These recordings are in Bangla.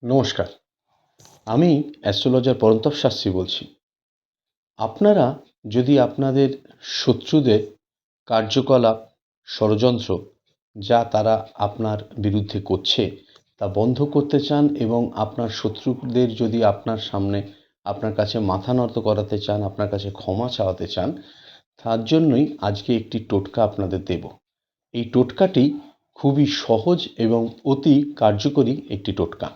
নমস্কার। আমি অ্যাস্ট্রোলজার পরন্তপ শাস্ত্রী বলছি। আপনারা যদি আপনাদের শত্রুদের কার্যকলাপ, ষড়যন্ত্র যা তারা আপনার বিরুদ্ধে করছে তা বন্ধ করতে চান এবং আপনার শত্রুদের যদি আপনার সামনে আপনার কাছে মাথা নত করাতে চান, আপনার কাছে ক্ষমা চাওয়াতে চান, তার জন্যই আজকে একটি টোটকা আপনাদের দেব। এই টোটকাটি খুবই সহজ এবং অতি কার্যকরী একটি টোটকা।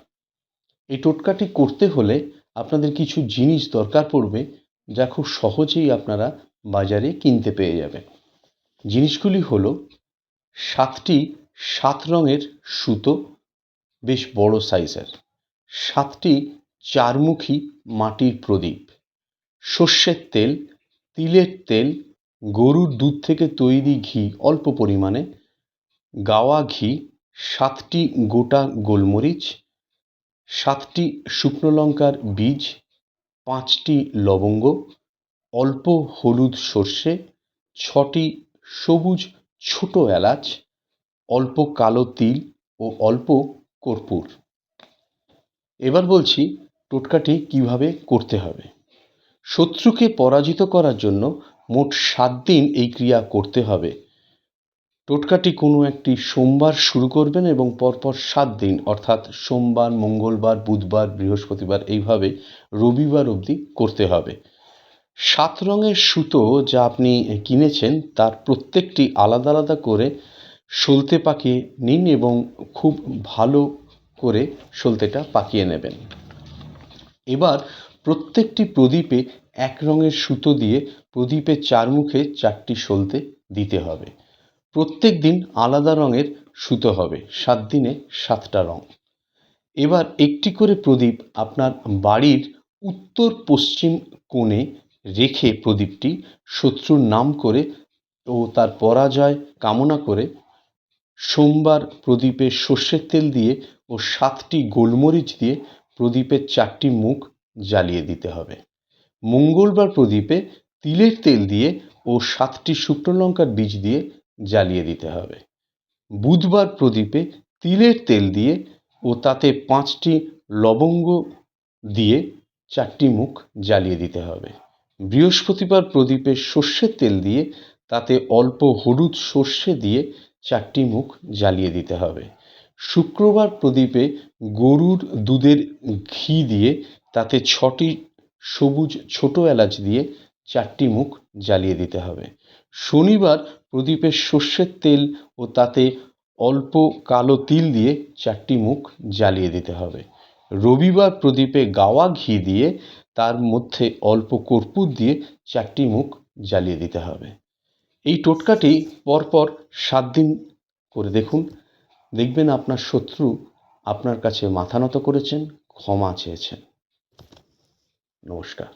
এই টোটকাটি করতে হলে আপনাদের কিছু জিনিস দরকার পড়বে, যা খুব সহজেই আপনারা বাজারে কিনতে পেয়ে যাবেন। জিনিসগুলি হলো 7টি 7 রঙের সুতো, বেশ বড় সাইজের, 7টি চারমুখী মাটির প্রদীপ, সর্ষের তেল, তিলের তেল, গরুর দুধ থেকে তৈরি ঘি অল্প পরিমাণে, গাওয়া ঘি, 7টি গোটা গোলমরিচ, 7টি শুকনো লঙ্কার বীজ, 5টি লবঙ্গ, অল্প হলুদ সর্ষে, 6টি সবুজ ছোট এলাচ, অল্প কালো তিল ও অল্প কর্পূর। এবার বলছি টোটকাটি কিভাবে করতে হবে। শত্রুকে পরাজিত করার জন্য মোট 7 দিন এই ক্রিয়া করতে হবে। টোটকাটি কোনো একটি সোমবার শুরু করবেন এবং পরপর 7 দিন অর্থাৎ সোমবার, মঙ্গলবার, বুধবার, বৃহস্পতিবার এইভাবে রবিবার অবধি করতে হবে। 7 রঙের সুতো যা আপনি কিনেছেন তার প্রত্যেকটি আলাদা আলাদা করে সলতে পাকিয়ে নিন এবং খুব ভালো করে সলতেটা পাকিয়ে নেবেন। এবার প্রত্যেকটি প্রদীপে 1 রঙের সুতো দিয়ে প্রদীপের চারমুখে 4টি সলতে দিতে হবে। প্রত্যেক দিন আলাদা রঙের সুতো হবে, 7 দিনে 7টা রঙ। এবার একটি করে প্রদীপ আপনার বাড়ির উত্তর পশ্চিম কোণে রেখে প্রদীপটি শত্রুর নাম করে ও তার পরাজয় কামনা করে সোমবার প্রদীপে সর্ষের তেল দিয়ে ও 7টি গোলমরিচ দিয়ে প্রদীপের 4টি মুখ জ্বালিয়ে দিতে হবে। মঙ্গলবার প্রদীপে তিলের তেল দিয়ে ও 7টি শুকনো লঙ্কার বীজ দিয়ে জ্বালিয়ে দিতে হবে। বুধবার প্রদীপে তিলের তেল দিয়ে ও তাতে 5টি লবঙ্গ দিয়ে 4টি মুখ জ্বালিয়ে দিতে হবে। বৃহস্পতিবার প্রদীপে সর্ষের তেল দিয়ে তাতে অল্প হলুদ সর্ষে দিয়ে 4টি মুখ জ্বালিয়ে দিতে হবে। শুক্রবার প্রদীপে গরুর দুধের ঘি দিয়ে তাতে 6টি সবুজ ছোট এলাচ দিয়ে 4টি মুখ জ্বালিয়ে দিতে হবে। শনিবার প্রদীপে সর্ষের তেল ও তাতে অল্প কালো তিল দিয়ে 4টি মুখ জ্বালিয়ে দিতে হবে। রবিবার প্রদীপে গাওয়া ঘি দিয়ে তার মধ্যে অল্প কর্পূর দিয়ে 4টি মুখ জ্বালিয়ে দিতে হবে। এই টোটকাটি পরপর 7 দিন করে দেখুন, দেখবেন আপনার শত্রু আপনার কাছে মাথা নত করেছেন, ক্ষমা চেয়েছেন। নমস্কার।